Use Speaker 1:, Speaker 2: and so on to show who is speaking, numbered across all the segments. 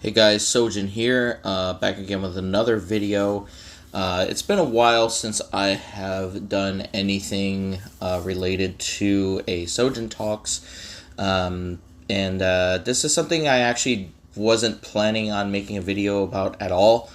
Speaker 1: Hey guys, Sojan here, back again with another video. It's been a while since I have done anything related to a Sojan Talks, and this is something I actually wasn't planning on making a video about at all.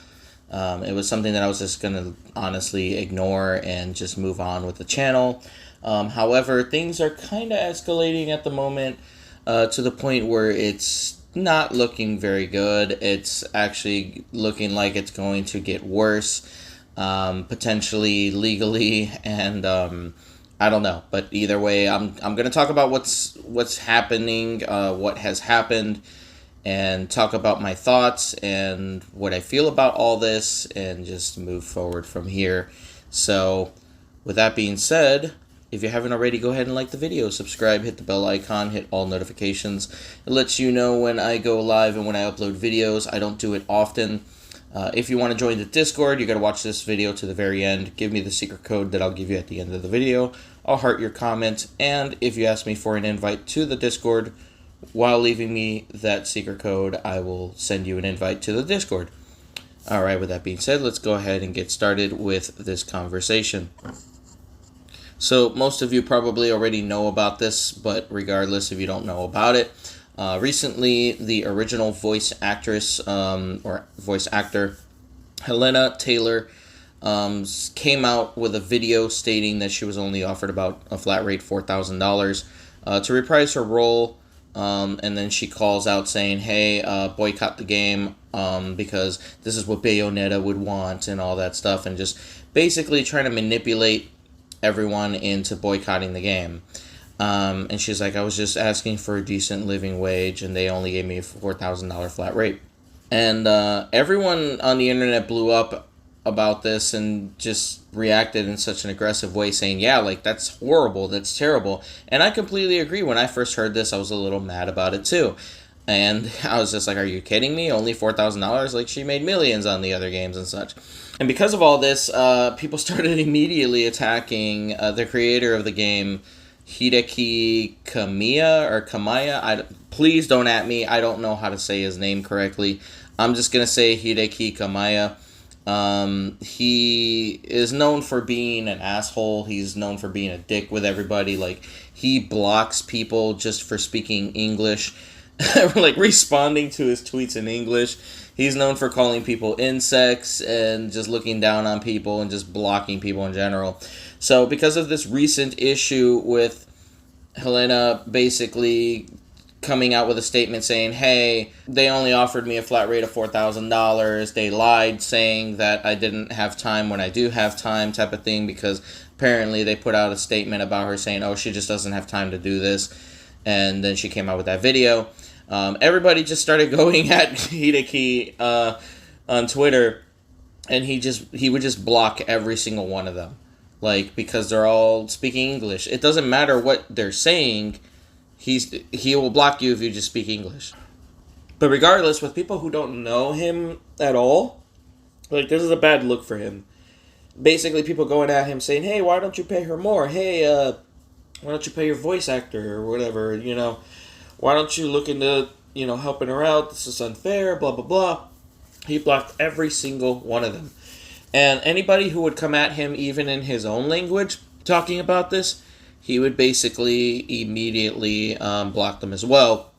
Speaker 1: It was something that I was just going to honestly ignore and just move on with the channel. However, things are kind of escalating at the moment to the point where it's not looking very good. It's actually looking like it's going to get worse, potentially legally, and I don't know. But either way, I'm going to talk about what's happening, what has happened, and talk about my thoughts and what I feel about all this, and just move forward from here. So, with that being said, if you haven't already, go ahead and like the video, subscribe, hit the bell icon, hit all notifications. It lets you know when I go live and when I upload videos. I don't do it often. If you want to join the Discord, you got to watch this video to the very end. Give me the secret code that I'll give you at the end of the video. I'll heart your comment, and if you ask me for an invite to the Discord while leaving me that secret code, I will send you an invite to the Discord. Alright, with that being said, let's go ahead and get started with this conversation. So most of you probably already know about this, but regardless if you don't know about it, recently the original voice actress or voice actor Helena Taylor came out with a video stating that she was only offered about a flat rate $4,000 to reprise her role, and then she calls out saying, hey, boycott the game because this is what Bayonetta would want and all that stuff, and just basically trying to manipulate everyone into boycotting the game. And she's like, I was just asking for a decent living wage and they only gave me a $4,000 flat rate. And everyone on the internet blew up about this and just reacted in such an aggressive way, saying, yeah, like, that's horrible, that's terrible. And I completely agree. When I first heard this, I was a little mad about it too. And I was just like, are you kidding me? Only $4,000? Like, she made millions on the other games and such. And because of all this, people started immediately attacking the creator of the game, Hideki Kamiya. Please don't at me. I don't know how to say his name correctly. I'm just going to say Hideki Kamiya. He is known for being an asshole. He's known for being a dick with everybody. Like, he blocks people just for speaking English. Like, responding to his tweets in English. He's known for calling people insects and just looking down on people and just blocking people in general. So because of this recent issue with Helena basically coming out with a statement saying, hey, they only offered me a flat rate of $4,000. They lied saying that I didn't have time when I do have time, type of thing, because apparently they put out a statement about her saying, oh, she just doesn't have time to do this. And then she came out with that video. Everybody just started going at Hideki on Twitter, and he would just block every single one of them, like, because they're all speaking English. It doesn't matter what they're saying; he will block you if you just speak English. But regardless, with people who don't know him at all, like, this is a bad look for him. Basically, people going at him saying, "Hey, why don't you pay her more? Hey, why don't you pay your voice actor or whatever? You know." Why don't you look into, helping her out? This is unfair, blah, blah, blah. He blocked every single one of them. And anybody who would come at him, even in his own language, talking about this, he would basically immediately block them as well.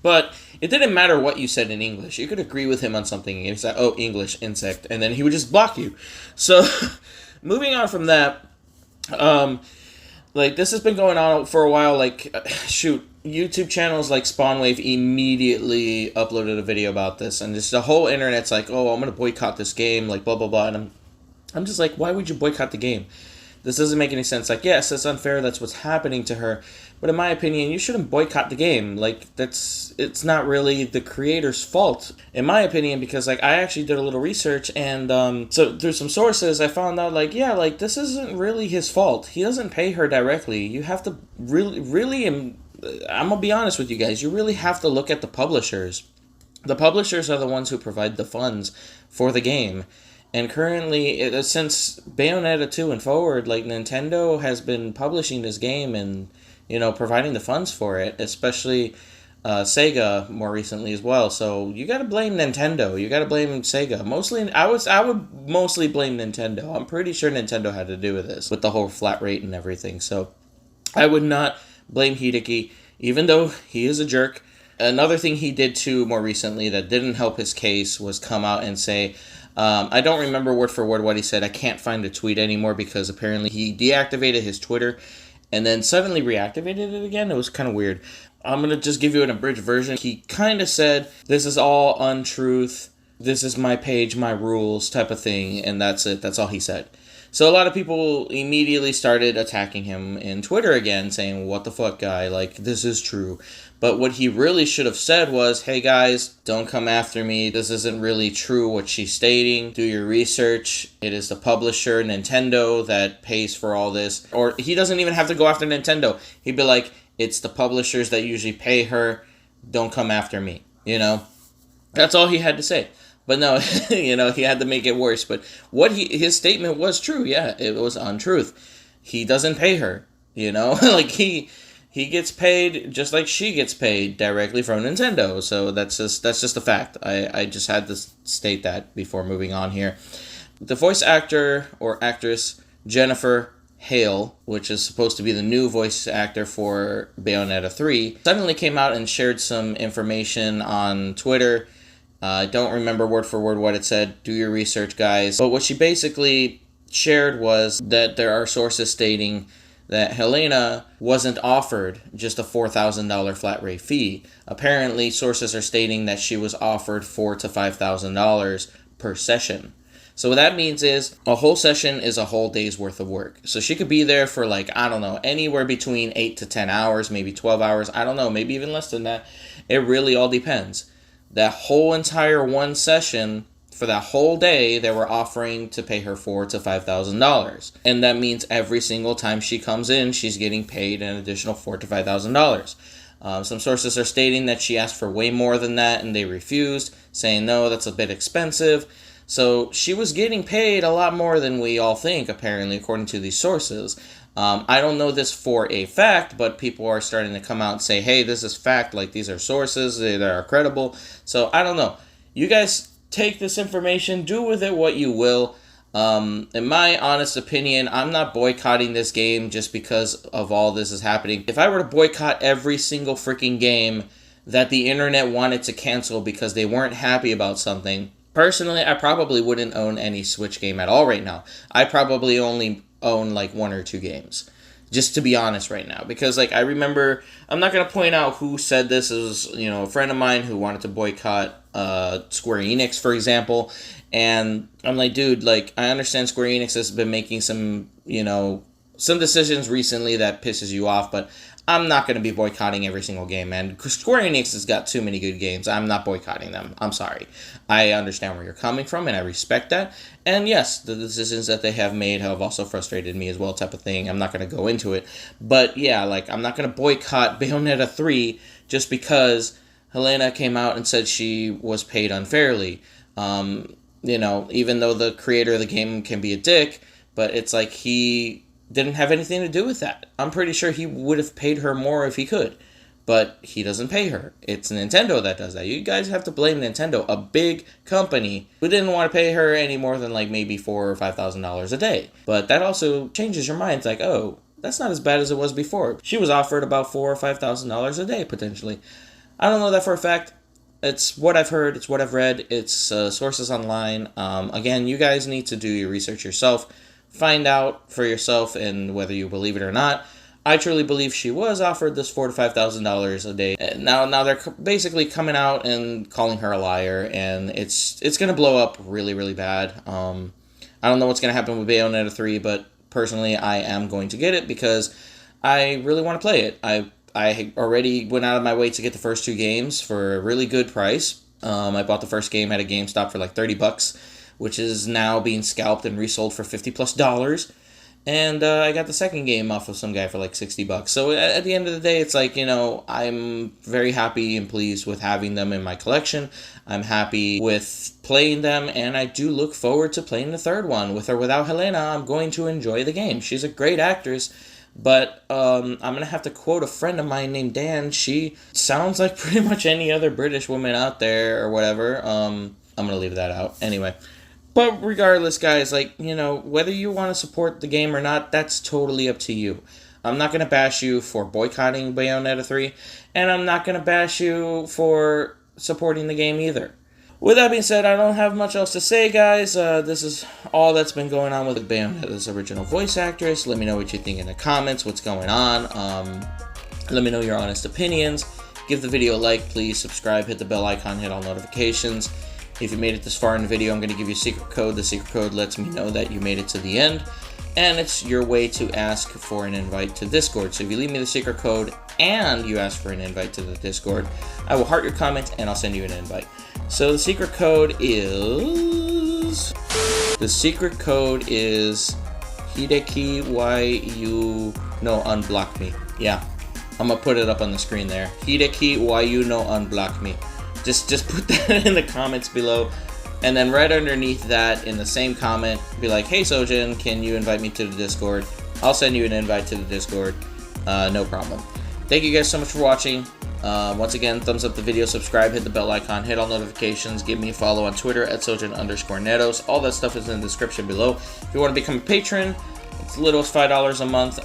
Speaker 1: But it didn't matter what you said in English. You could agree with him on something, and he's like, oh, English, insect, and then he would just block you. So, moving on from that, like, this has been going on for a while. Like, YouTube channels like Spawnwave immediately uploaded a video about this, and just the whole internet's like, oh, I'm gonna boycott this game, like, blah blah blah. And I'm just like, why would you boycott the game? This doesn't make any sense. Like, yes, it's unfair, that's what's happening to her, but in my opinion, you shouldn't boycott the game. Like, it's not really the creator's fault, in my opinion, because, like, I actually did a little research, and so through some sources, I found out, like, yeah, like, this isn't really his fault. He doesn't pay her directly. You have to really, I'm gonna be honest with you guys, you really have to look at the publishers. The publishers are the ones who provide the funds for the game. And currently, since Bayonetta 2 and forward, like, Nintendo has been publishing this game and, providing the funds for it, especially Sega more recently as well. So you got to blame Nintendo. You got to blame Sega. Mostly, I would mostly blame Nintendo. I'm pretty sure Nintendo had to do with this, with the whole flat rate and everything. So I would not blame Hideki, even though he is a jerk. Another thing he did too more recently that didn't help his case was come out and say, I don't remember word for word what he said. I can't find the tweet anymore because apparently he deactivated his Twitter and then suddenly reactivated it again. It was kind of weird. I'm going to just give you an abridged version. He kind of said, this is all untruth. This is my page, my rules type of thing. And that's it. That's all he said. So a lot of people immediately started attacking him in Twitter again, saying, what the fuck, guy? Like, this is true. But what he really should have said was, hey guys, don't come after me. This isn't really true what she's stating. Do your research. It is the publisher, Nintendo, that pays for all this. Or he doesn't even have to go after Nintendo. He'd be like, it's the publishers that usually pay her. Don't come after me. You know? That's all he had to say. But no, you know, he had to make it worse. But his statement was true. Yeah, it was untruth. He doesn't pay her. You know? Like, he gets paid just like she gets paid directly from Nintendo. So that's just a fact. I just had to state that before moving on here. The voice actor or actress Jennifer Hale, which is supposed to be the new voice actor for Bayonetta 3, suddenly came out and shared some information on Twitter. I don't remember word for word what it said. Do your research, guys. But what she basically shared was that there are sources stating that Helena wasn't offered just a $4,000 flat rate fee. Apparently, sources are stating that she was offered $4,000 to $5,000 per session. So what that means is a whole session is a whole day's worth of work. So she could be there for like, I don't know, anywhere between 8 to 10 hours, maybe 12 hours. I don't know, maybe even less than that. It really all depends. That whole entire one session, for that whole day, they were offering to pay her $4,000 to $5,000. And that means every single time she comes in, she's getting paid an additional $4,000 to $5,000. Some sources are stating that she asked for way more than that and they refused, saying, no, that's a bit expensive. So she was getting paid a lot more than we all think, apparently, according to these sources. I don't know this for a fact, but people are starting to come out and say, hey, this is fact, like these are sources, they are credible. So I don't know. You guys take this information, do with it what you will. In my honest opinion, I'm not boycotting this game just because of all this is happening. If I were to boycott every single freaking game that the internet wanted to cancel because they weren't happy about something, personally, I probably wouldn't own any Switch game at all right now. I probably only own like 1 or 2 games, just to be honest right now. Because like I remember, I'm not going to point out who said this. It was, you know, a friend of mine who wanted to boycott Square Enix, for example. And I'm like, dude, like I understand Square Enix has been making some, you know, some decisions recently that pisses you off, but I'm not going to be boycotting every single game, man. Square Enix has got too many good games. I'm not boycotting them. I'm sorry. I understand where you're coming from, and I respect that. And yes, the decisions that they have made have also frustrated me as well, type of thing. I'm not going to go into it. But yeah, like, I'm not going to boycott Bayonetta 3 just because Helena came out and said she was paid unfairly. You know, even though the creator of the game can be a dick, but it's like he didn't have anything to do with that. I'm pretty sure he would have paid her more if he could, but he doesn't pay her. It's Nintendo that does that. You guys have to blame Nintendo, a big company who didn't want to pay her any more than like maybe $4,000 or $5,000 a day. But that also changes your mind. It's like, oh, that's not as bad as it was before. She was offered about $4,000 or $5,000 a day potentially. I don't know that for a fact. It's what I've heard. It's what I've read. It's sources online. Again, you guys need to do your research yourself. Find out for yourself and whether you believe it or not. I truly believe she was offered this $4,000 to $5,000 a day. Now they're basically coming out and calling her a liar, and it's going to blow up really, really bad. I don't know what's going to happen with Bayonetta 3, but personally I am going to get it because I really want to play it. I already went out of my way to get the first 2 games for a really good price. I bought the first game at a GameStop for like $30, which is now being scalped and resold for $50+. And I got the second game off of some guy for like $60. So at the end of the day, it's like, you know, I'm very happy and pleased with having them in my collection. I'm happy with playing them, and I do look forward to playing the third one. With or without Helena, I'm going to enjoy the game. She's a great actress, But I'm going to have to quote a friend of mine named Dan. She sounds like pretty much any other British woman out there or whatever. I'm going to leave that out. Anyway. But regardless, guys, like, you know, whether you want to support the game or not, that's totally up to you. I'm not going to bash you for boycotting Bayonetta 3, and I'm not going to bash you for supporting the game either. With that being said, I don't have much else to say, guys. This is all that's been going on with Bayonetta's original voice actress. Let me know what you think in the comments, what's going on. Let me know your honest opinions. Give the video a like, please. Subscribe, hit the bell icon, hit all notifications. If you made it this far in the video, I'm going to give you a secret code. The secret code lets me know that you made it to the end, and it's your way to ask for an invite to Discord. So if you leave me the secret code and you ask for an invite to the Discord, I will heart your comment and I'll send you an invite. So the secret code is... Hideki, why you no unblock me. Yeah, I'm going to put it up on the screen there. Hideki, why you no unblock me. Just put that in the comments below, and then right underneath that, in the same comment, be like, hey Sojan, can you invite me to the Discord? I'll send you an invite to the Discord, no problem. Thank you guys so much for watching. Once again, thumbs up the video, subscribe, hit the bell icon, hit all notifications, give me a follow on Twitter at Sojan_Netos. All that stuff is in the description below. If you want to become a patron, it's as little as $5 a month.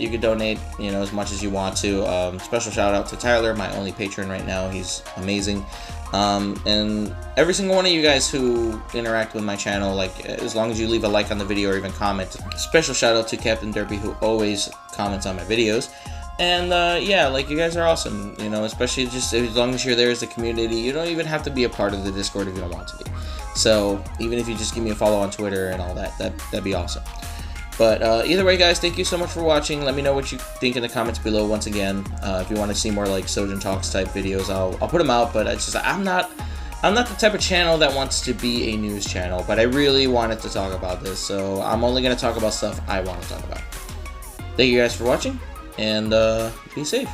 Speaker 1: You can donate, you know, as much as you want to. Special shout out to Tyler, my only patron right now. He's amazing. And every single one of you guys who interact with my channel, like, as long as you leave a like on the video or even comment. Special shout out to Captain Derby, who always comments on my videos. And yeah, like, you guys are awesome, you know, especially just as long as you're there as a community. You don't even have to be a part of the Discord if you don't want to be. So even if you just give me a follow on Twitter and all that, that'd be awesome. But either way, guys, thank you so much for watching. Let me know what you think in the comments below. Once again, if you want to see more like Sojan Talks type videos, I'll put them out. But it's just I'm not the type of channel that wants to be a news channel. But I really wanted to talk about this, so I'm only gonna talk about stuff I want to talk about. Thank you guys for watching, and be safe.